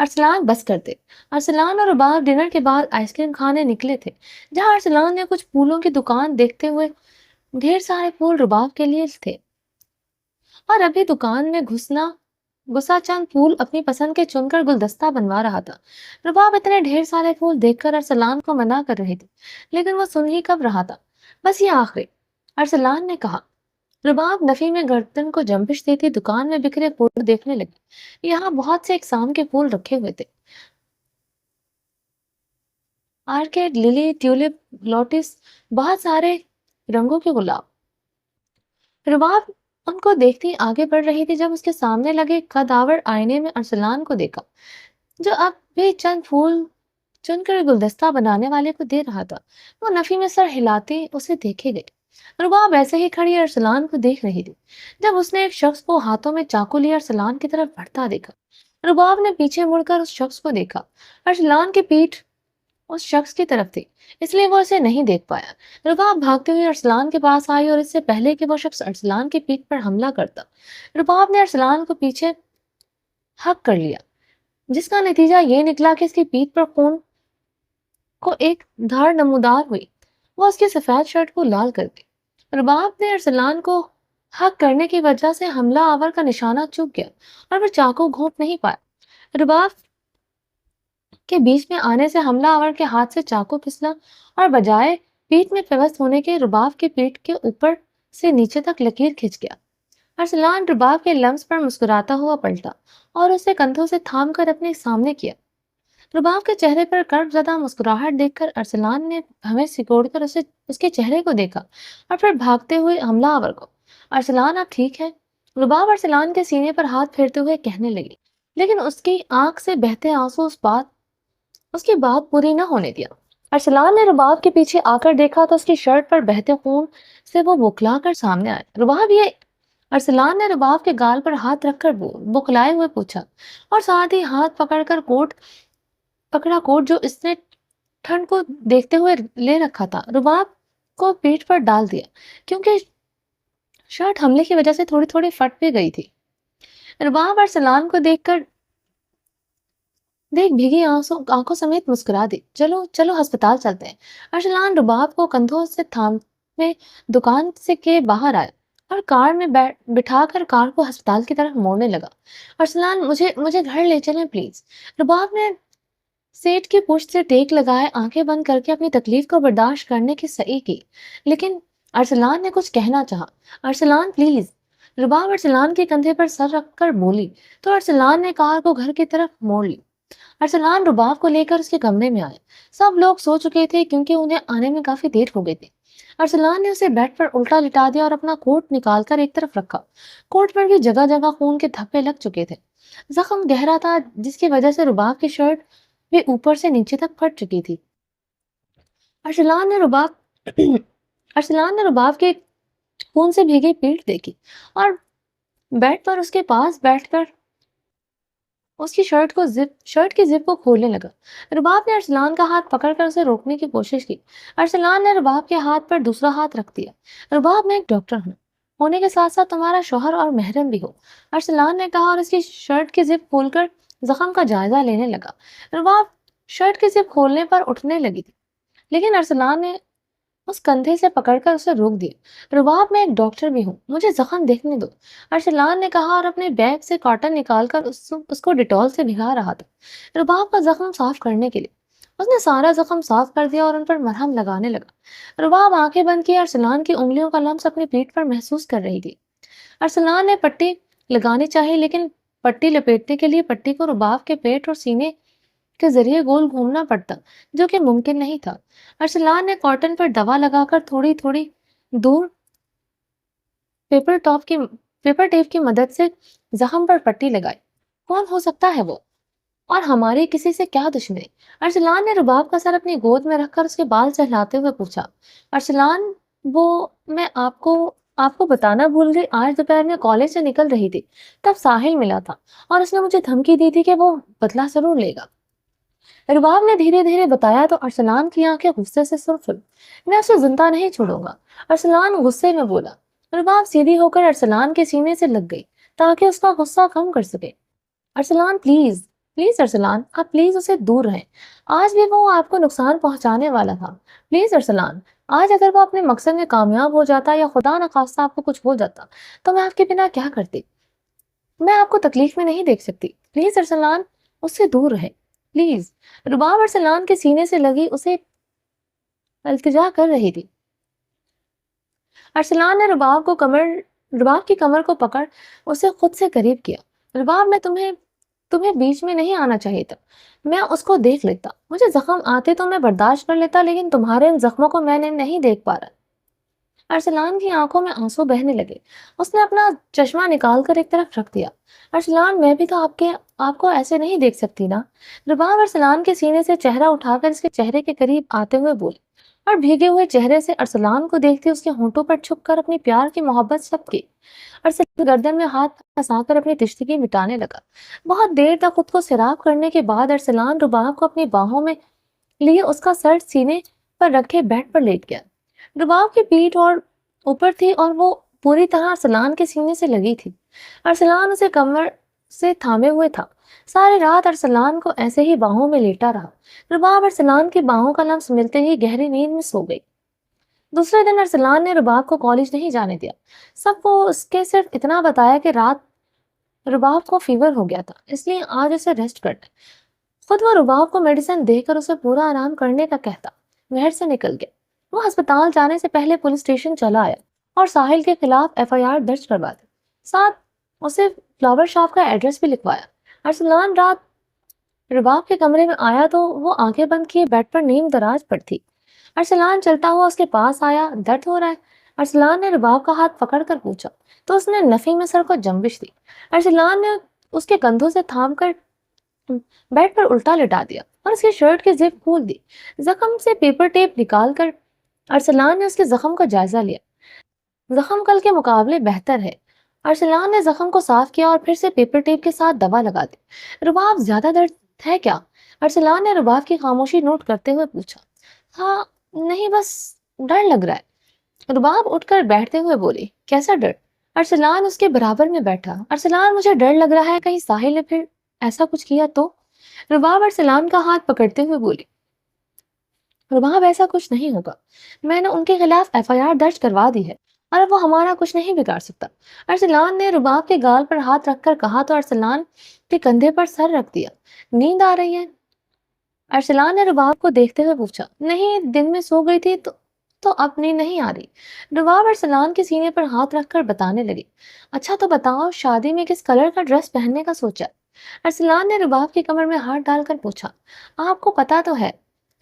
ارسلان بس کر دے۔ ارسلان اور رباب ڈنر کے بعد آئس کریم کھانے نکلے تھے، جہاں ارسلان نے کچھ پھولوں کی دکان دیکھتے ہوئے ڈھیر سارے پھول رباب کے لیے تھے اور ابھی دکان میں گھسا چند پھول اپنی پسند کے چن کر گلدستہ بنوا رہا تھا۔ رباب اتنے ڈھیر سارے پھول دیکھ کر ارسلان کو منع کر رہی تھی، لیکن وہ سن ہی کب رہا تھا۔ بس یہ آخری، ارسلان نے کہا۔ رباب نفی میں گردن کو جنبش دیتی دکان میں بکھرے پھول دیکھنے لگی۔ یہاں بہت سے اقسام کے پھول رکھے ہوئے تھے، آرکیڈ، للی، ٹیولپ، لوٹس، بہت سارے رنگوں کے گلاب۔ رباب ان کو دیکھتی آگے بڑھ رہی تھی جب اس کے سامنے لگے قدآور آئینے میں ارسلان کو دیکھا، جو اب بھی چند پھول چن کر گلدستہ بنانے والے کو دے رہا تھا۔ وہ نفی میں سر ہلاتی اسے دیکھے گئی۔ رباب ایسے ہی کھڑی ارسلان کو دیکھ رہی تھی جب اس نے ایک شخص کو ہاتھوں میں چاقو لیا ارسلان کی طرف بڑھتا دیکھا۔ رباب نے پیچھے مڑ کر اس شخص کو دیکھا۔ ارسلان کی پیٹھ اس شخص کی طرف تھی، اس لیے وہ اسے نہیں دیکھ پایا۔ رباب بھاگتے ہوئے ارسلان کے پاس آئی اور اس سے پہلے کہ وہ شخص ارسلان کی پیٹھ پر حملہ کرتا، رباب نے ارسلان کو پیچھے ہک کر لیا، جس کا نتیجہ یہ نکلا کہ اس کی پیٹھ پر خون کو ایک دھاڑ نمودار ہوئی۔ وہ اس کی سفید شرٹ کو لال کر گئی۔ رباب نے ارسلان کو حق کرنے کی وجہ سے حملہ آور کا نشانہ چوک گیا اور وہ چاقو گھونپ نہیں پایا۔ رباب کے بیچ میں آنے سے حملہ آور کے ہاتھ سے چاقو پھسلا اور بجائے پیٹھ میں پیوست ہونے کے رباب کی پیٹھ کے اوپر سے نیچے تک لکیر کھنچ گیا۔ ارسلان رباب کے لمس پر مسکراتا ہوا پلٹا اور اسے کندھوں سے تھام کر اپنے سامنے کیا۔ رباب کے چہرے پر کرب زدہ مسکراہٹ دیکھ کر ارسلان نے ہمیں سکوڑ کر اس کے چہرے کو دیکھا اور پھر بھاگتے ہوئے حملہ آور کو۔ ارسلان آپ ٹھیک ہے؟ رباب ارسلان کے سینے پر ہاتھ پھیرتے ہوئے کہنے لگی، لیکن اس کی آنکھ سے بہتے آنسو اس کی بات پوری نہ ہونے دیا۔ ارسلان نے رباب کے پیچھے آ کر دیکھا تو اس کی شرٹ پر بہتے خون سے وہ بکھلا کر سامنے آیا۔ رباب یہ؟ ارسلان نے رباب کے گال پر ہاتھ رکھ کر بکھلائے ہوئے پوچھا اور ساتھ ہی ہاتھ پکڑ کر پکڑا کوٹ جو اس نے ٹھنڈ کو دیکھتے ہوئے لے رکھا تھا، رباب کو پیٹھ پر ڈال دیا، کیونکہ شرٹ حملے کی وجہ سے تھوڑی تھوڑی پھٹ بھی گئی تھی۔ رباب ارسلان کو دیکھ بھیگی آنکھوں سمیت مسکرا دی۔ چلو چلو ہسپتال چلتے ہیں۔ ارسلان رباب کو کندھوں سے تھامے دکان سے کے باہر آیا اور کار میں بٹھا کر کار کو ہسپتال کی طرف موڑنے لگا۔ ارسلان مجھے گھر لے چلیں پلیز۔ رباب نے سیٹ کی پشت سے ٹیک لگائے آنکھیں بند کر کے اپنی تکلیف کو برداشت کرنے کی سعی کی، لیکن ارسلان نے کچھ کہنا چاہا۔ ارسلان پلیز۔ رباب ارسلان کے کندھے پر سر رکھ کر بولی تو ارسلان نے کار کو گھر کی طرف موڑ لی۔ ارسلان رباب کو لے کر اس کے کمرے میں آئے۔ سب لوگ سو چکے تھے کیونکہ انہیں آنے میں کافی دیر ہو گئی تھی۔ ارسلان نے اسے بیڈ پر الٹا لٹا دیا اور اپنا کوٹ نکال کر ایک طرف رکھا۔ کوٹ پر بھی جگہ جگہ خون کے دھبے لگ چکے تھے۔ زخم گہرا تھا جس کی وجہ سے رباب کی شرٹ بھی اوپر سے نیچے تک پھٹ چکی تھی۔ ارسلان نے رباب کے خون سے بھیگی پیٹھ دیکھی اور بیڈ پر اس کے پاس بیٹھ کر اس کی شرٹ کی زپ کو کھولنے لگا۔ رباب نے ارسلان کا ہاتھ پکڑ کر اسے روکنے کی کوشش کی۔ ارسلان نے رباب کے ہاتھ پر دوسرا ہاتھ رکھ دیا۔ رباب میں ایک ڈاکٹر ہوں، ہونے کے ساتھ ساتھ تمہارا شوہر اور محرم بھی ہو، ارسلان نے کہا اور اس کی شرٹ کی زپ کھول کر زخم کا جائزہ لینے لگا۔ رباب شرٹ کی زپ کھولنے پر اٹھنے لگی تھی، لیکن ارسلان نے اس کندھے سے پکڑ کر اسے روک دیا۔ رباب میں ایک ڈاکٹر بھی ہوں، مجھے زخم دیکھنے دو، ارسلان نے کہا اور اپنے بیگ سے کاٹن نکال کر اس کو ڈیٹول سے بھگا رہا تھا رباب کا زخم صاف کرنے کے لیے۔ اس نے سارا زخم صاف کر دیا اور ان پر مرہم لگانے لگا۔ رباب آنکھیں بند کی ارسلان کی انگلیوں کا لمس اپنی پیٹھ پر محسوس کر رہی تھی۔ ارسلان نے پٹی لگانی چاہی، لیکن پٹی لپیٹنے کے لیے پٹی کو رباب کے پیٹ اور سینے کے ذریعے گول گھومنا پڑتا، جو کہ ممکن نہیں تھا۔ ارسلان نے کاٹن پر دوا لگا کر تھوڑی تھوڑی دور پیپر ٹیپ کی مدد سے زخم پر پٹی لگائی۔ کون ہو سکتا ہے وہ؟ اور ہماری کسی سے کیا دشمنی؟ ارسلان نے رباب کا سر اپنی گود میں رکھ کر اس کے بال سہلاتے ہوئے پوچھا۔ ارسلان میں آپ کو بتانا بھول گئی، آج دوپہر میں کالج سے نکل رہی تھی تب ساحل ملا تھا اور اس نے مجھے دھمکی دی تھی کہ وہ بدلہ ضرور لے گا۔ رباب نے دھیرے دھیرے بتایا تو ارسلان کی آنکھیں غصے سے سرخ ہوئی۔ میں اسے زندہ نہیں چھوڑوں گا، ارسلان غصے میں بولا۔ رباب سیدھی ہو کر ارسلان کے سینے سے لگ گئی تاکہ اس کا غصہ کم کر سکے۔ ارسلان پلیز پلیز ارسلان، آپ پلیز اسے دور رہیں، آج بھی وہ آپ کو نقصان پہنچانے والا تھا۔ پلیز ارسلان، آج اگر وہ اپنے مقصد میں کامیاب ہو جاتا یا خدا نخواستہ آپ کو کچھ ہو جاتا تو میں آپ کے بنا کیا کرتی؟ میں آپ کو تکلیف میں نہیں دیکھ سکتی، پلیز ارسلان اس سے دور رہے، پلیز۔ رباب ارسلان کے سینے سے لگی اسے التجا کر رہی تھی۔ ارسلان نے رباب کی کمر کو پکڑ اسے خود سے قریب کیا۔ رباب، میں تمہیں بیچ میں نہیں آنا چاہیے تھا، میں اس کو دیکھ لیتا، مجھے زخم آتے تو میں برداشت کر لیتا، لیکن تمہارے ان زخموں کو میں نے نہیں دیکھ پا رہا۔ ارسلان کی آنکھوں میں آنسو بہنے لگے، اس نے اپنا چشمہ نکال کر ایک طرف رکھ دیا۔ ارسلان، میں بھی تو آپ کو ایسے نہیں دیکھ سکتی نا۔ رباب ارسلان کے سینے سے چہرہ اٹھا کر اس کے چہرے کے قریب آتے ہوئے بولی، اور بھیگے ہوئے چہرے سے ارسلان کو دیکھتے اس کے ہونٹوں پر چھپ کر اپنی پیار کی محبت سب کی۔ ارسلان گردن میں ہاتھ پھنسا کر اپنی تشنگی مٹانے لگا۔ بہت دیر تک خود کو سیراب کرنے کے بعد ارسلان رباب کو اپنی باہوں میں لیے اس کا سر سینے پر رکھے بیڈ پر لیٹ گیا۔ رباب کی پیٹھ اور اوپر تھی اور وہ پوری طرح ارسلان کے سینے سے لگی تھی۔ ارسلان اسے کمر سے تھامے ہوئے تھا۔ ساری رات ارسلان کو ایسے ہی باہوں میں لیٹا رہا۔ رباب ارسلان کی باہوں کا لمس ملتے ہی گہری نیند میں سو گئی۔ دوسرے دن ارسلان نے رباب کو کالج نہیں جانے دیا۔ سب کو اس کے صرف اتنا بتایا کہ رات رباب کو فیور ہو گیا تھا، اس لیے آج اسے ریسٹ کرنا ہے۔ خود وہ رباب کو میڈیسن دے کر اسے پورا آرام کرنے کا کہتا گھر سے نکل گیا۔ وہ ہسپتال جانے سے پہلے پولیس اسٹیشن چلا آیا اور ساحل کے خلاف FIR درج کروا دی، ساتھ اسے فلاور شاپ کا ایڈریس بھی لکھوایا۔ ارسلان رات رباب کے کمرے میں آیا تو وہ آنکھیں بند کیے بیڈ پر نیم دراز پر تھی۔ ارسلان چلتا ہوا اس کے پاس آیا۔ درد ہو رہا ہے؟ ارسلان نے رباب کا ہاتھ پکڑ کر پوچھا تو اس نے نفی میں سر کو جنبش دی۔ ارسلان نے اس کے کندھوں سے تھام کر بیڈ پر الٹا لٹا دیا اور اس کی شرٹ کی زپ کھول دی۔ زخم سے پیپر ٹیپ نکال کر ارسلان نے اس کے زخم کا جائزہ لیا۔ زخم کل کے مقابلے بہتر ہے۔ ارسلان نے زخم کو صاف کیا اور پھر سے پیپر ٹیپ کے ساتھ دوا لگا دی۔ رباب، زیادہ درد ہے کیا؟ ارسلان نے رباب کی خاموشی نوٹ کرتے ہوئے پوچھا۔ ہاں، نہیں، بس ڈر لگ رہا ہے۔ رباب اٹھ کر بیٹھتے ہوئے بولی۔ کیسا ڈر؟ ارسلان اس کے برابر میں بیٹھا۔ ارسلان، مجھے ڈر لگ رہا ہے کہیں ساحل نے پھر ایسا کچھ کیا تو؟ رباب ارسلان کا ہاتھ پکڑتے ہوئے بولی۔ رباب، ایسا کچھ نہیں ہوگا، میں نے ان کے خلاف FIR درج کروا دی ہے اور اب وہ ہمارا کچھ نہیں بگاڑ سکتا۔ ارسلان نے رباب کے گال پر ہاتھ رکھ کر کہا تو ارسلان کے کندھے پر سر رکھ دیا۔ نیند آ رہی ہے؟ ارسلان نے رباب کو دیکھتے ہوئے پوچھا۔ نہیں، دن میں سو گئی تھی تو اب نیند نہیں آ رہی۔ رباب ارسلان کے سینے پر ہاتھ رکھ کر بتانے لگی۔ اچھا تو بتاؤ، شادی میں کس کلر کا ڈریس پہننے کا سوچا؟ ارسلان نے رباب کی کمر میں ہاتھ ڈال کر پوچھا۔ آپ کو پتا تو ہے۔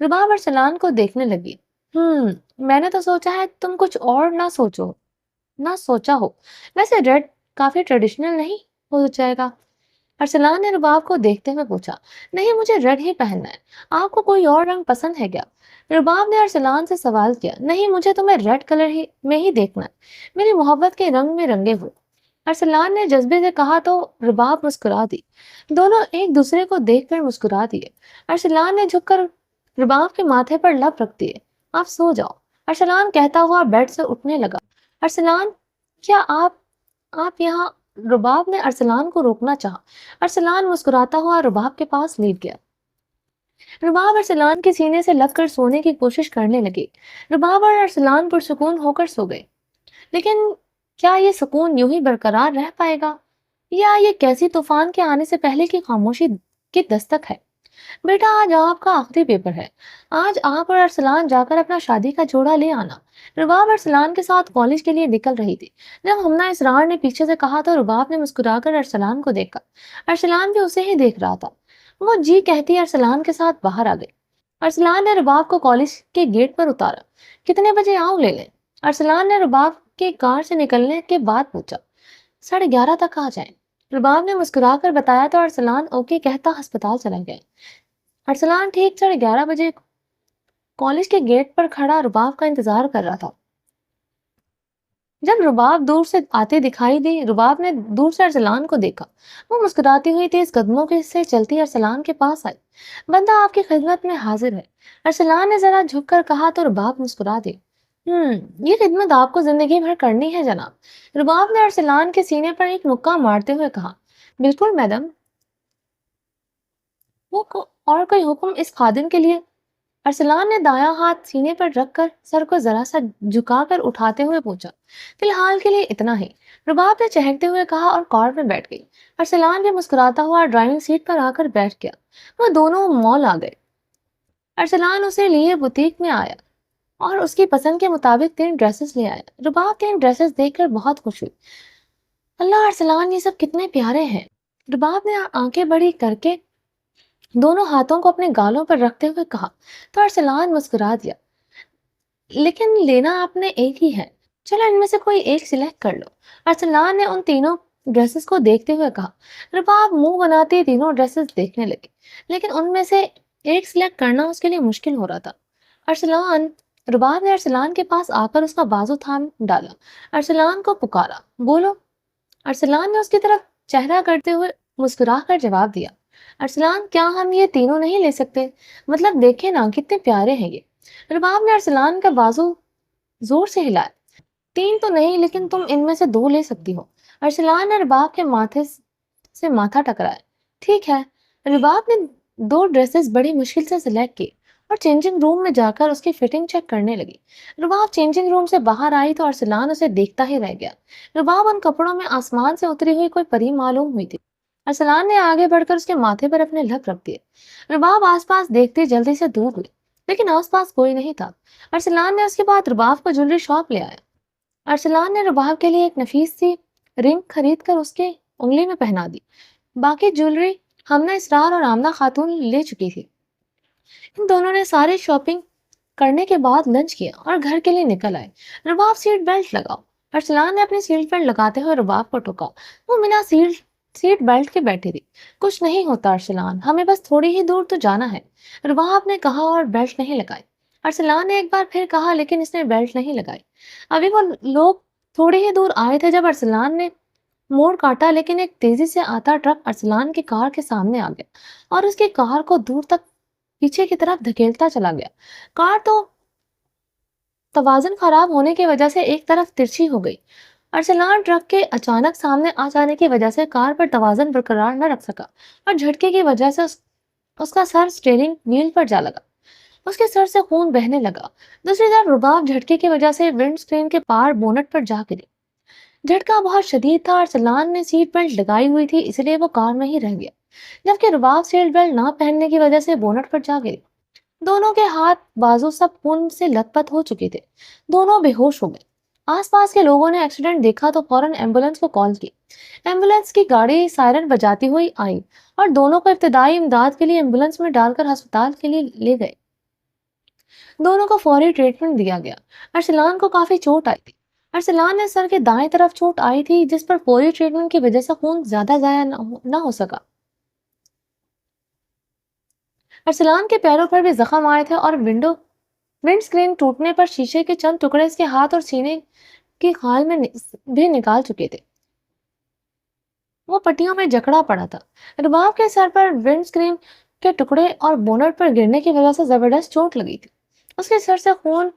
رباب ارسلان کو دیکھنے لگی۔ میں نے تو سوچا ہے تم کچھ اور نہ سوچا ہو، ویسے ریڈ کافی ٹریڈیشنل نہیں ہو جائے گا؟ ارسلان نے رباب کو دیکھتے ہوئے پوچھا۔ نہیں، مجھے ریڈ ہی پہننا ہے، آپ کو کوئی اور رنگ پسند ہے کیا؟ رباب نے ارسلان سے سوال کیا۔ نہیں، مجھے تمہیں ریڈ کلر میں ہی دیکھنا ہے، میری محبت کے رنگ میں رنگے ہو۔ ارسلان نے جذبے سے کہا تو رباب مسکرا دی۔ دونوں ایک دوسرے کو دیکھ کر مسکرا دیے۔ ارسلان نے جھک کر رباب کے ماتھے پر لب رکھ دیے۔ آپ سو جاؤ، ارسلان کہتا ہوا بیڈ سے اٹھنے لگا۔ ارسلان، کیا آپ یہاں؟ رباب نے ارسلان کو روکنا چاہا۔ ارسلان مسکراتا ہوا رباب کے پاس لیٹ گیا۔ رباب ارسلان کے سینے سے لگ کر سونے کی کوشش کرنے لگی۔ رباب اور ارسلان پرسکون ہو کر سو گئے، لیکن کیا یہ سکون یوں ہی برقرار رہ پائے گا یا یہ کیسی طوفان کے آنے سے پہلے کی خاموشی کی دستک ہے؟ بیٹا، آج آپ کا آخری پیپر ہے، آج آپ اور ارسلان جا کر اپنا شادی کا جوڑا لے آنا۔ رباب ارسلان کے ساتھ کالج کے لیے نکل رہی تھی۔ جب ہمنا اسرار نے پیچھے سے کہا تو رباب نے مسکرا کر ارسلان کو دیکھا۔ ارسلان بھی اسے ہی دیکھ رہا تھا۔ وہ جی کہتی ارسلان کے ساتھ باہر آ گئی۔ ارسلان نے رباب کو کالج کے گیٹ پر اتارا۔ کتنے بجے آؤں لے لیں؟ ارسلان نے رباب کے کار سے نکلنے کے بعد پوچھا۔ 11:30 تک آ جائیں۔ رباب نے مسکرا کر بتایا تو ارسلان اوکے کہتا ہسپتال چلا گیا۔ ارسلان ٹھیک 11:30 بجے کالج کے گیٹ پر کھڑا رباب کا انتظار کر رہا تھا۔ جب رباب دور سے آتے دکھائی دی، رباب نے دور سے ارسلان کو دیکھا۔ وہ مسکراتی ہوئی تیز قدموں سے چلتی ارسلان کے پاس آئی۔ بندہ آپ کی خدمت میں حاضر ہے، ارسلان نے ذرا جھک کر کہا تو رباب مسکرا دی۔ یہ خدمت آپ کو زندگی بھر کرنی ہے جناب، رباب نے ارسلان کے سینے پر ایک مکہ مارتے ہوئے کہا۔ بالکل میڈم، اور کوئی حکم اس خادم کے لیے؟ ارسلان نے دایاں ہاتھ سینے پر رکھ کر سر کو ذرا سا جھکا کر اٹھاتے ہوئے پوچھا۔ فی الحال کے لیے اتنا ہی، رباب نے چہکتے ہوئے کہا اور کار میں بیٹھ گئی۔ ارسلان بھی مسکراتا ہوا ڈرائیونگ سیٹ پر آ کر بیٹھ گیا۔ وہ دونوں مال آ گئے۔ ارسلان اسے لیے بوتیک میں آیا اور اس کی پسند کے مطابق 3 ڈریسز لے آیا۔ رباب 3 ڈریسز دیکھ کر بہت خوش ہوئی۔ اللہ ارسلان، یہ سب کتنے پیارے ہیں۔ رباب نے آنکھیں بڑی کر کے دونوں ہاتھوں کو اپنے گالوں پر رکھتے ہوئے کہا تو ارسلان مسکرا دیا۔ لیکن لینا آپ نے ایک ہی ہے، چلو ان میں سے کوئی ایک سلیکٹ کر لو۔ ارسلان نے ان تینوں ڈریسز کو دیکھتے ہوئے کہا۔ رباب منہ بناتی تینوں ڈریسز دیکھنے لگی، لیکن ان میں سے ایک سلیکٹ کرنا اس کے لیے مشکل ہو رہا تھا۔ رباب نے ارسلان کے پاس آ کر اس کا بازو تھام ڈالا، ارسلان کو پکارا، بولو۔ ارسلان نے اس کی طرف چہرہ کرتے ہوئے مسکرا کر جواب دیا، ارسلان کیا ہم یہ تینوں نہیں لے سکتے؟ مطلب دیکھیں نا کتنے پیارے ہیں یہ۔ رباب نے ارسلان کا بازو زور سے ہلایا، 3 تو نہیں لیکن تم ان میں سے 2 لے سکتی ہو۔ ارسلان نے رباب کے ماتھے سے ماتھا ٹکرایا۔ ٹھیک ہے۔ رباب نے 2 ڈریسز بڑی مشکل سے سلیکٹ کی اور چینجنگ روم میں جا کر اس کی فٹنگ چیک کرنے لگی۔ رباب چینجنگ روم سے باہر آئی تو ارسلان اسے دیکھتا ہی رہ گیا۔ رباب ان کپڑوں میں آسمان سے اتری ہوئی کوئی پری معلوم ہوئی تھی۔ ارسلان نے آگے بڑھ کر اس کے ماتھے پر اپنے لب رکھ دیے۔ رباب آس پاس دیکھتے جلدی سے دور ہوئی، لیکن آس پاس کوئی نہیں تھا۔ ارسلان نے اس کے بعد رباب کو جولری شاپ لے آیا۔ ارسلان نے رباب کے لیے ایک نفیس سی رنگ خرید کر اس کے انگلی میں پہنا دی۔ باقی جولری ہمنا اسرار اور آمنہ خاتون لے چکی تھی۔ ان دونوں نے سارے شاپنگ کرنے کے بعد لنچ کیا اور گھر کے لیے نکل آئے۔ رباب سیٹ بیلٹ لگاؤ۔ ارسلان نے اپنی سیٹ بیلٹ لگاتے ہوئے رباب کو ٹوکا۔ وہ بنا سیٹ بیلٹ کے بیٹھی تھی۔ کچھ نہیں ہوتا ارسلان، ہمیں بس تھوڑی ہی دور تو جانا ہے، رباب نے کہا اور بیلٹ نہیں لگائی۔ ارسلان نے ایک بار پھر کہا لیکن اس نے بیلٹ نہیں لگائی۔ ابھی وہ لوگ تھوڑی ہی دور آئے تھے جب ارسلان نے موڑ کاٹا، لیکن ایک تیزی سے آتا ٹرک ارسلان کی کار کے سامنے آ گیا اور اس کی کار کو دور تک پیچھے کی طرف دھکیلتا چلا گیا۔ کار تو توازن خراب ہونے کی وجہ سے ایک طرف ترچھی ہو گئی۔ ارسلان ٹرک کے اچانک سامنے آ جانے کی وجہ سے کار پر توازن برقرار نہ رکھ سکا اور جھٹکے کی وجہ سے اس کا سر سٹیئرنگ وہیل پر جا لگا۔ اس کے سر سے خون بہنے لگا۔ دوسری طرف رباب جھٹکے کی وجہ سے ونڈ سکرین کے پار بونٹ پر جا گری۔ جھٹکا بہت شدید تھا۔ ارسلان نے سیٹ بیلٹ لگائی ہوئی تھی اس لیے وہ کار میں ہی رہ گیا، جبکہ رباب سیٹ بیلٹ نہ پہننے کی وجہ سے بونٹ پر جا گری۔ دونوں کے ہاتھ بازو سب خون سے لت پت ہو چکے تھے۔ دونوں بے ہوش ہو گئے۔ آس پاس کے لوگوں نے ایکسیڈنٹ دیکھا تو فوراً ایمبولینس کو کال کی۔ ایمبولینس کی گاڑی سائرن بجاتی ہوئی آئی اور دونوں کو ابتدائی امداد کے لیے ایمبولینس میں ڈال کر ہسپتال کے لیے لے گئے۔ دونوں کو فوری ٹریٹمنٹ دیا گیا۔ ارسلان کو کافی چوٹ آئی تھی۔ ارسلان نے سر کے دائیں طرف چوٹ آئی تھی جس پر فوری ٹریٹمنٹ کی وجہ سے خون زیادہ ضائع نہ ہو سکا۔ ارسلان کے پیروں پر بھی زخم آئے تھے اور ونڈ سکرین ٹوٹنے پر شیشے کے چند ٹکڑے اس کے ہاتھ اور سینے کی خال میں بھی نکال چکے تھے۔ وہ پٹیوں میں جکڑا پڑا تھا۔ رباب کے سر پر ونڈ سکرین کے ٹکڑے اور بونٹ پر گرنے کی وجہ سے زبردست چوٹ لگی تھی۔ اس کے سر سے خون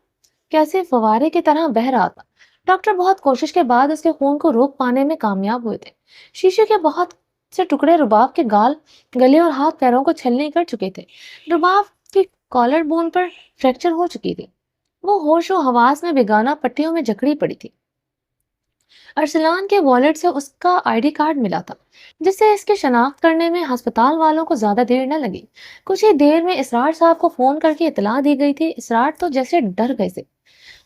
کیسے فوارے کی طرح بہہ رہا تھا۔ ڈاکٹر بہت کوشش کے بعد اس کے خون کو روک پانے میں کامیاب ہوئے تھے۔ شیشے کے بہت سے ٹکڑے رباب کے گال، گلے اور ہاتھ پیروں کو چھلنی کر چکے تھے۔ رباب کی کالر بون پر فریکچر ہو چکی تھی۔ وہ ہوش و حواس میں بیگانہ پٹیوں میں جکڑی پڑی تھی۔ ارسلان کے والیٹ سے اس کا آئی ڈی کارڈ ملا تھا، جس سے اس کی شناخت کرنے میں ہسپتال والوں کو زیادہ دیر نہ لگی۔ کچھ ہی دیر میں اسرار صاحب کو فون کر کے اطلاع دی گئی تھی۔ اسرار تو جیسے ڈر گئے تھے۔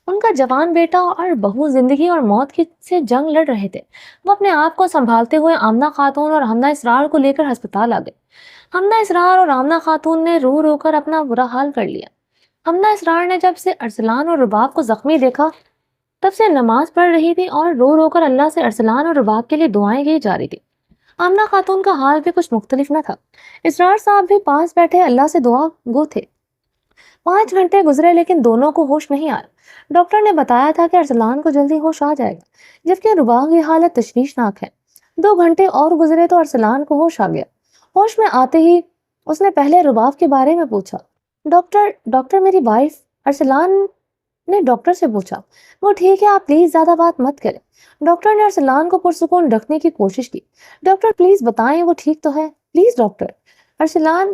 ان کا جوان بیٹا اور بہو زندگی اور موت سے جنگ لڑ رہے تھے۔ وہ اپنے آپ کو سنبھالتے ہوئے آمنہ خاتون اور ہمنا اسرار کو لے کر ہسپتال آ گئے۔ ہمنا اسرار اور آمنہ خاتون نے رو رو کر اپنا برا حال کر لیا۔ ہمنا اسرار نے جب سے ارسلان اور رباب کو زخمی دیکھا تب سے نماز پڑھ رہی تھی اور رو رو کر اللہ سے ارسلان اور رباب کے لیے دعائیں کی جا رہی تھی۔ آمنہ خاتون کا حال بھی کچھ مختلف نہ تھا۔ اسرار صاحب بھی پاس بیٹھے اللہ سے دعا گو تھے۔ 5 گھنٹے گزرے لیکن دونوں کو ہوش نہیں آیا۔ ڈاکٹر نے بتایا تھا کہ ارسلان کو جلدی ہوش آ جائے گا، جبکہ رباب کی حالت تشویشناک ہے۔ 2 گھنٹے اور گزرے تو ارسلان کو ہوش آ گیا۔ ہوش میں آتے ہی اس نے پہلے رباب کے بارے میں پوچھا۔ ڈاکٹر میری وائف؟ ارسلان نے ڈاکٹر سے پوچھا۔ وہ ٹھیک ہے، آپ پلیز زیادہ بات مت کریں۔ ڈاکٹر نے ارسلان کو پرسکون رکھنے کی کوشش کی۔ ڈاکٹر پلیز بتائیں وہ ٹھیک تو ہے، پلیز ڈاکٹر۔ ارسلان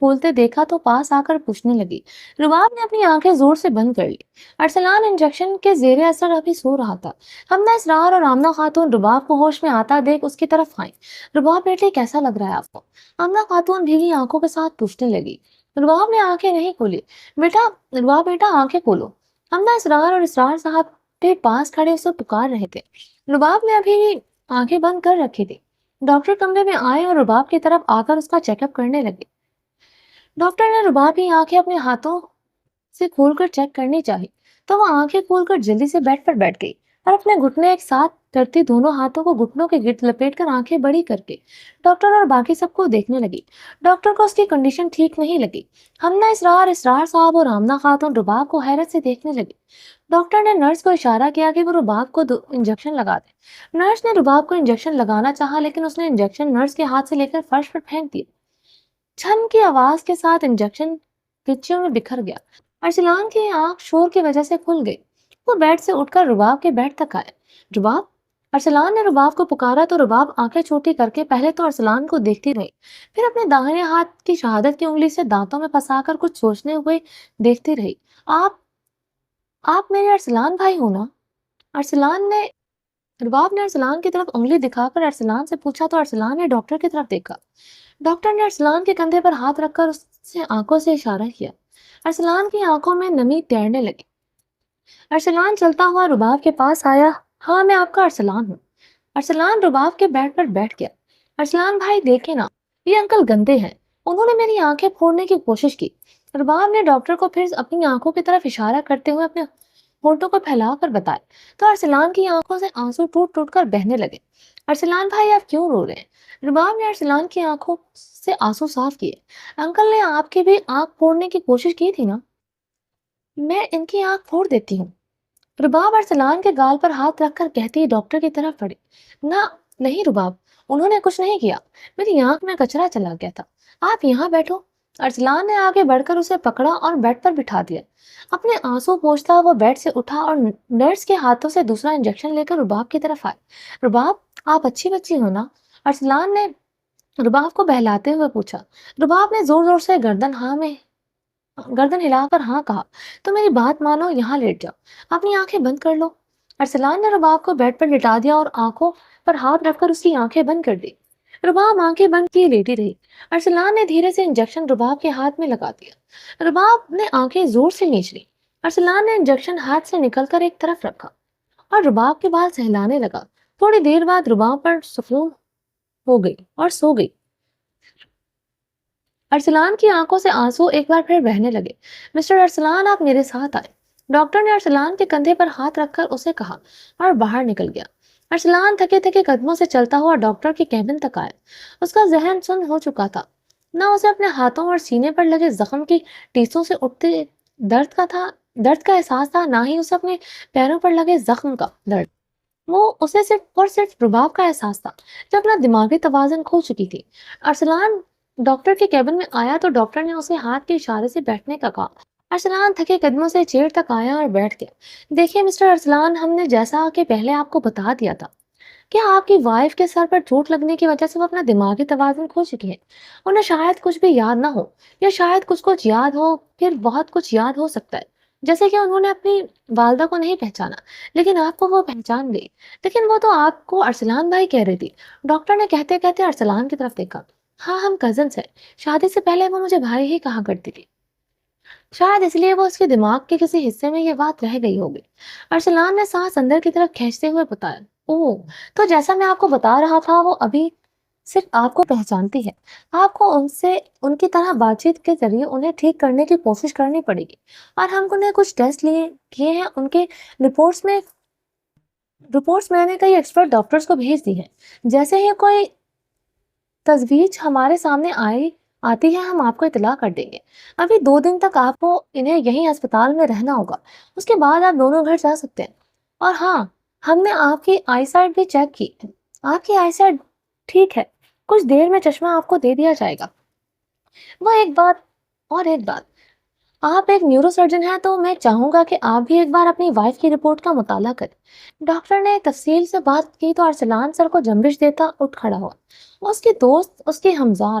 کھولتے دیکھا تو پاس آ کر پوچھنے لگی۔ رباب نے اپنی آنکھیں زور سے بند کر لی۔ ارسلان انجیکشن کے زیر اثر ابھی سو رہا تھا۔ حمدہ اسرار اور آمنہ خاتون رباب کو ہوش میں آتا دیکھ اس کی طرف آئیں۔ رباب بیٹے کیسا لگ رہا ہے آپ کو؟ آمنہ خاتون بھیگی آنکھوں کے ساتھ پوچھنے لگی۔ رباب نے آنکھیں نہیں کھولی۔ رباب بیٹا آنکھیں کھولو۔ حمدہ اسرار اور اسرار صاحب کے پاس کھڑے اسے پکار رہے تھے۔ رباب نے ابھی آنکھیں بند کر رکھی تھی۔ ڈاکٹر کمرے میں آئے اور رباب کی طرف آ کر اس کا چیک اپ کرنے لگے۔ ڈاکٹر نے رباب کی آنکھیں اپنے ہاتھوں سے کھول کر چیک کرنی چاہی تو وہ آنکھیں کھول کر جلدی سے بیڈ پر بیٹھ گئی اور اپنے گھٹنے ایک ساتھ کرتی دونوں ہاتھوں کو گھٹنوں کے گرد لپیٹ کر آنکھیں بڑی کر کے ڈاکٹر اور باقی سب کو دیکھنے لگی۔ ڈاکٹر کو اس کی کنڈیشن ٹھیک نہیں لگی۔ حمدہ اسرار صاحب اور آمنہ خاتون رباب کو حیرت سے دیکھنے لگی۔ ڈاکٹر نے نرس کو اشارہ کیا کہ وہ رباب کو انجیکشن لگا دے۔ نرس نے رباب کو انجیکشن لگانا چاہا لیکن اس نے انجیکشن نرس کے ہاتھ سے لے کر فرش پر پھینک دیا۔ چھن کی آواز کے ساتھ انجیکشن کچیوں میں بکھر گیا۔ ارسلان کی آنکھ شور کی وجہ سے کھل گئی۔ وہ بیڈ سے اٹھ کر رباب کے بیڈ تک آئے۔ رباب؟ ارسلان نے رباب کو پکارا تو رباب آنکھیں چھوٹی کر کے پہلے تو ارسلان کو دیکھتی رہی، پھر اپنے داہنے ہاتھ کی شہادت کی انگلی سے دانتوں میں پھنسا کر کچھ سوچنے ہوئے دیکھتی رہی۔ آپ میرے ارسلان بھائی ہو نا؟ رباب نے ارسلان کی طرف انگلی دکھا کر ارسلان سے پوچھا تو ارسلان نے ڈاکٹر کی طرف دیکھا۔ ڈاکٹر نے ارسلان کے کندھے پر ہاتھ رکھ کر اس سے آنکھوں سے اشارہ کیا۔ ارسلان کی آنکھوں میں نمی تیرنے لگی۔ ارسلان چلتا ہوا رباب کے پاس آیا۔ ہاں میں آپ کا ارسلان ہوں۔ ارسلان رباب کے بیڈ پر بیٹھ گیا۔ ارسلان بھائی دیکھے نا، یہ انکل گندے ہیں، انہوں نے میری آنکھیں پھوڑنے کی کوشش کی۔ رباب نے ڈاکٹر کو پھر اپنی آنکھوں کی طرف اشارہ کرتے ہوئے اپنے ہونٹوں کو پھیلا کر بتایا تو ارسلان کی آنکھوں سے آنسو ٹوٹ ٹوٹ کر بہنے لگے۔ ارسلان بھائی آپ کیوں رو رہے ہیں؟ رباب نے ارسلان کی آنکھوں سے آنسو صاف کیے۔ انکل نے آپ کی بھی آنکھ پھوڑنے کی کوشش کی تھی نا؟ میں ان کی آنکھ پھوڑ دیتی ہوں۔ رباب ارسلان کے گال پر ہاتھ رکھ کر کہتی ڈاکٹر کی طرف بڑھی۔ نہیں رباب، انہوں نے کچھ نہیں کیا، میری آنکھ میں کچرا چلا گیا تھا، آپ یہاں بیٹھو۔ ارسلان نے آگے بڑھ کر اسے پکڑا اور بیڈ پر بٹھا دیا۔ اپنے آنسو پوچھتا وہ بیڈ سے اٹھا اور نرس کے ہاتھوں سے دوسرا انجیکشن لے کر رباب کی طرف آئے۔ رباب آپ اچھی بچی ہو نا؟ ارسلان نے رباب کو بہلاتے ہوئے پوچھا۔ رباب نے زور زور سے گردن ہلا کر ہاں کہا۔ تو میری بات مانو، یہاں لیٹ جاؤ، اپنی آنکھیں بند کر لو۔ ارسلان نے رباب کو بیڈ پر لٹا دیا اور آنکھوں پر ہاتھ رکھ کر اس کی آنکھیں بند کر دی۔ رباب آنکھیں بند کیے لیٹی رہی۔ ارسلان نے دھیرے سے انجیکشن رباب کے ہاتھ میں لگا دیا۔ رباب نے آنکھیں زور سے میچ لی۔ ارسلان نے انجیکشن ہاتھ سے نکل کر ایک طرف رکھا اور رباب کے بال سہلانے لگا۔ تھوڑی دیر بعد رباب پر سکون ہو گئی اور سو گئی۔ ارسلان کی آنکھوں سے آنسو ایک بار پھر بہنے لگے۔ مسٹر ارسلان آپ میرے ساتھ آئے۔ ڈاکٹر نے ارسلان کے کندھے پر ہاتھ رکھ کر اسے کہا اور باہر نکل گیا۔ ارسلان تھکے تھکے قدموں سے چلتا ہوا ڈاکٹر کے کیبن تک آیا۔ اس کا ذہن سن ہو چکا تھا، نہ اسے اپنے ہاتھوں اور سینے پر لگے زخم کی ٹیسوں سے اٹھتے درد کا احساس تھا، نہ ہی اسے اپنے پیروں پر لگے زخم کا درد۔ وہ اسے صرف رباب کا احساس تھا جو اپنا دماغی توازن کھو چکی تھی۔ ارسلان ڈاکٹر کے کیبن میں آیا تو ڈاکٹر نے اسے ہاتھ کے اشارے سے بیٹھنے کا کہا۔ ارسلان تھکے قدموں سے چیئر تک آیا اور بیٹھ گیا۔ دیکھیے مسٹر ارسلان، ہم نے جیسا کہ پہلے آپ کو بتا دیا تھا کہ آپ کی وائف کے سر پر چوٹ لگنے کی وجہ سے وہ اپنا دماغی توازن کھو چکی ہے۔ انہیں شاید کچھ بھی یاد نہ ہو، یا شاید کچھ یاد ہو، پھر بہت کچھ یاد ہو سکتا ہے، جیسے کہ انہوں نے اپنی والدہ کو نہیں پہچانا لیکن آپ کو وہ پہچان گئی۔ لیکن وہ تو آپ کو ارسلان بھائی کہہ رہی تھی۔ ڈاکٹر نے کہتے کہتے ارسلان کی طرف دیکھا۔ ہاں ہم کزنس ہیں، شادی سے پہلے وہ مجھے بھائی ہی کہا کرتی تھی، شاید اس لیے وہ اس کے دماغ کے کسی حصے میں یہ بات رہ گئی ہوگی۔ ارسلان نے سانس اندر کی طرف کھینچتے ہوئے بتایا۔ اوہ، تو جیسا میں آپ کو بتا رہا تھا، وہ ابھی صرف آپ کو پہچانتی ہے۔ آپ کو ان کی طرح بات چیت کے ذریعے انہیں ٹھیک کرنے کی کوشش کرنی پڑے گی، اور ہم نے کچھ ٹیسٹ کیے ہیں، ان کے رپورٹس میں نے کئی ایکسپرٹ ڈاکٹرز کو بھیج دی ہیں۔ جیسے ہی کوئی تجویز ہمارے سامنے آتی ہے ہم آپ کو اطلاع کر دیں گے۔ ابھی 2 دن تک آپ کو انہیں یہیں ہسپتال میں رہنا ہوگا، اس کے بعد آپ دونوں گھر جا سکتے ہیں۔ اور ہاں، ہم نے آپ کی آئی سائٹ بھی چیک کی، آپ کی آئی سائٹ ٹھیک ہے، کچھ دیر میں چشمہ آپ کو دے دیا جائے گا۔ ایک بات، آپ ایک نیورو سرجن ہیں تو میں چاہوں گا کہ آپ بھی ایک بار اپنی وائف کی رپورٹ کا مطالعہ کریں۔ ڈاکٹر نے تفصیل سے بات کی تو ارسلان سر کو جنبش دیتا اٹھ کھڑا ہوا۔ اس کی دوست، اس کی ہمزار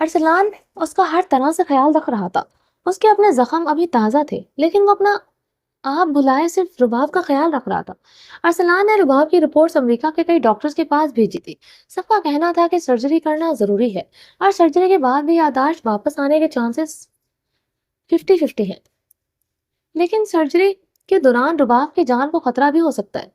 ارسلان اس کا ہر طرح سے خیال رکھ رہا تھا. اس کے اپنے زخم ابھی تازہ تھے لیکن وہ اپنا آپ بلائے صرف رباب کا خیال رکھ رہا تھا. ارسلان نے رباب کی رپورٹس امریکہ کے کئی ڈاکٹرز کے پاس بھیجی تھی. سب کا کہنا تھا کہ سرجری کرنا ضروری ہے اور سرجری کے بعد بھی یادداشت واپس آنے کے چانسز 50-50 ہیں. لیکن سرجری کے دوران رباب کی جان کو خطرہ بھی ہو سکتا ہے.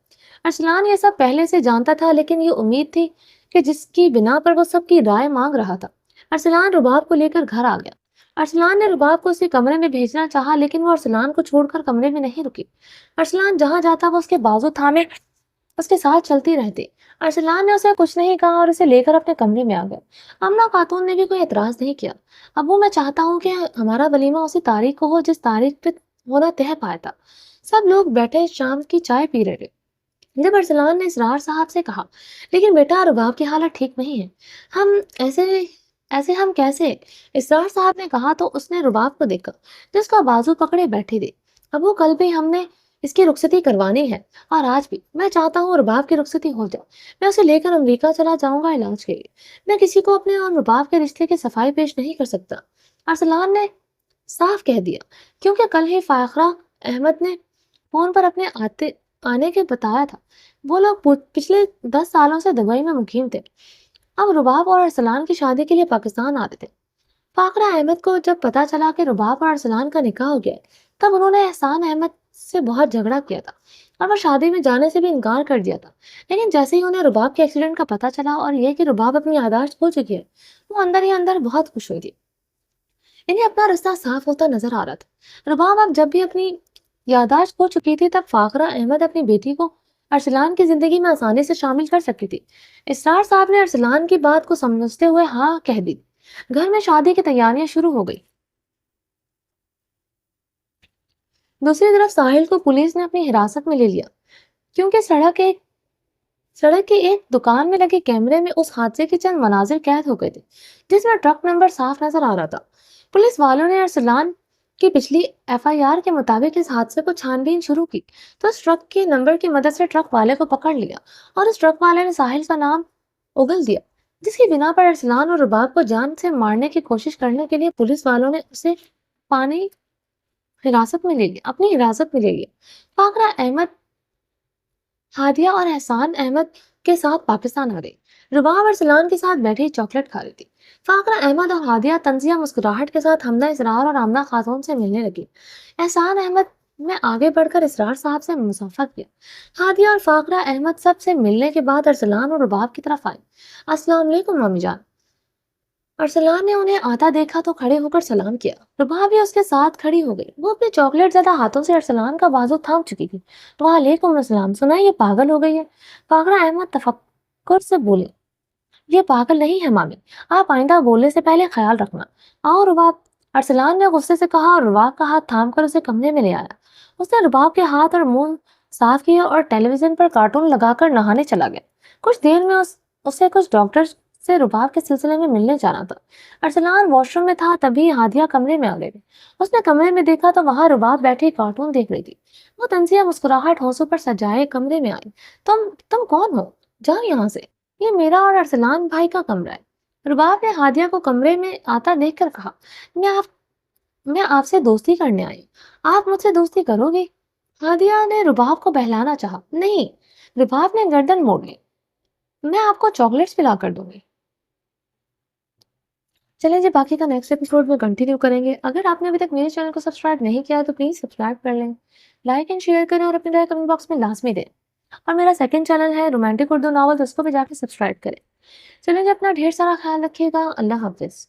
ارسلان یہ سب پہلے سے جانتا تھا لیکن یہ امید تھی کہ جس کی بنا پر وہ سب کی رائے مانگ رہا تھا. ارسلان رباب کو لے کر گھر آ گیا. ارسلان نے رباب کو اسی کمرے میں بھیجنا چاہا لیکن وہ ارسلان کو چھوڑ کر کمرے میں نہیں رکی. ارسلان جہاں جاتا وہ اس کے بازو تھامے اس کے ساتھ چلتی رہتی. ارسلان نے اسے کچھ نہیں کہا اور اسے لے کر اپنے کمرے میں آ گیا. امنہ خاتون نے بھی کوئی اعتراض نہیں کیا. ابو میں چاہتا ہوں کہ ہمارا ولیمہ اسی تاریخ کو ہو جس تاریخ پہ ہونا طے پایا تھا. سب لوگ بیٹھے شام کی چائے پی رہے تھے جب ارسلان نے اسرار صاحب سے کہا لیکن بیٹا رباب کی حالت ٹھیک نہیں ہے. ہم ایسے ہم کیسے؟ اسرار صاحب نے کہا تو اس نے رباب کو دیکھا جس کا بازو پکڑے بیٹھی تھی. ابو کل بھی ہم نے اس کی رخصتی کروانی ہے اور آج بھی. میں چاہتا ہوں رباب کی رخصتی ہو جائے. میں اسے لے کر امریکہ چلا جاؤں گا علاج کے لیے. میں کسی کو اپنے اور رباب کے رشتے کی صفائی پیش نہیں کر سکتا. ارسلان نے صاف کہہ دیا کیونکہ کل ہی فاخرہ احمد نے فون پر اپنے آنے کے بتایا تھا. وہ لوگ پچھلے 10 سالوں سے دبئی میں مقیم تھے. اب رباب اور ارسلان کی شادی کے لیے پاکستان آتے تھے. فاخرہ احمد کو جب پتا چلا کہ رباب اور ارسلان کا نکاح ہو گیا ہے تب انہوں نے احسان احمد سے بہت جھگڑا کیا تھا اور وہ شادی میں جانے سے بھی انکار کر دیا تھا. لیکن جیسے ہی انہیں رباب کے ایکسیڈنٹ کا پتا چلا اور یہ کہ رباب اپنی یادداشت کھو چکی ہے وہ اندر ہی اندر بہت خوش ہوئی تھی. انہیں اپنا رستہ صاف ہوتا نظر آ رہا تھا. رباب اب جب بھی اپنی یادداشت کھو چکی تھی تب فاخرہ احمد اپنی بیٹی کو ارسلان کی زندگی میں آسانی سے شامل کر سکتی تھی. اسرار صاحب نے ارسلان کی بات کو سمجھتے ہوئے ہاں کہہ دی. گھر میں شادی کی تیاریاں شروع ہو گئی. دوسری طرف ساحل کو پولیس نے اپنی حراست میں لے لیا کیونکہ سڑک کی ایک دکان میں لگے کیمرے میں اس حادثے کے چند مناظر قید ہو گئے تھے جس میں ٹرک نمبر صاف نظر آ رہا تھا. پولیس والوں نے ارسلان کی پچھلی FIR کے مطابق اس حادثے کو چھان بین شروع کی تو اس ٹرک کے نمبر کی مدد سے ٹرک والے کو پکڑ لیا اور اس ٹرک والے نے ساحل کا نام اگل دیا جس کی بنا پر ارسلان اور رباب کو جان سے مارنے کی کوشش کرنے کے لیے پولیس والوں نے اسے اپنی حراست میں لے لیا. فاخرہ احمد ہادیہ اور احسان احمد کے ساتھ پاکستان آ گئی. رباب ارسلان کے ساتھ بیٹھی چاکلیٹ کھا رہی تھی. فاخرہ احمد اور ہادیہ تنزیہ مسکراہٹ کے ساتھ حمدہ اسرار اور آمنہ خاتون سے ملنے لگی. احسان احمد نے آگے بڑھ کر اسرار صاحب سے مصافحہ کیا. ہادیہ اور فاخرہ احمد سب سے ملنے کے بعد ارسلان اور رباب کی طرف آئے. السلام علیکم مامی جان. ارسلان نے انہیں آتا دیکھا تو کھڑے ہو کر سلام کیا. رباب بھی اس کے ساتھ کھڑی ہو گئی. وہ اپنے چاکلیٹ زدہ ہاتھوں سے ارسلان کا بازو تھام چکی تھی. وعلیکم السلام. سنا یہ پاگل ہو گئی ہے؟ فاخرہ احمد تفکر سے بولے. یہ پاگل نہیں ہے مامی. آپ آئندہ بولنے سے پہلے خیال رکھنا. آؤ رباب. ارسلان نے غصے سے کہا اور رباب کا ہاتھ تھام کر اسے کمرے میں لے آیا. اس نے رباب کے ہاتھ اور منہ صاف کیا اور ٹیلی ویژن پر کارٹون لگا کر نہانے چلا گیا. کچھ دیر میں اسے کچھ ڈاکٹر سے رباب کے سلسلے میں ملنے جانا تھا. ارسلان واش روم میں تھا تبھی ہادیہ کمرے میں آ گئی. اس نے کمرے میں دیکھا تو وہاں رباب بیٹھی کارٹون دیکھ رہی تھی. وہ تنزیہ مسکراہٹ ہونسوں پر سجائے کمرے میں آئی. تم کون ہو؟ جاؤ یہاں سے. یہ میرا اور ارسلان بھائی کا کمرہ ہے. رباب نے ہادیہ کو کمرے میں آتا دیکھ کر کہا میں آپ سے دوستی کرنے آئی. آپ مجھ سے دوستی کرو گی؟ ہادیہ نے رباب کو بہلانا چاہا. نہیں. رباب نے گردن موڑ لی. میں آپ کو چاکلیٹس پلا کر دوں گی. چلیں جی باقی کا نیکسٹ ایپیسوڈ میں کنٹینیو کریں گے. اگر آپ نے ابھی تک میرے چینل کو سبسکرائب نہیں کیا تو پلیز سبسکرائب کر لیں. لائک اینڈ شیئر کریں اور اپنی رائے کمنٹ باکس میں لازمی دیں. اور میرا سیکنڈ چینل ہے رومانٹک اردو ناول، اس کو بھی جا کے سبسکرائب کریں. چلیں جی اپنا ڈھیر سارا خیال رکھیے گا. اللہ حافظ.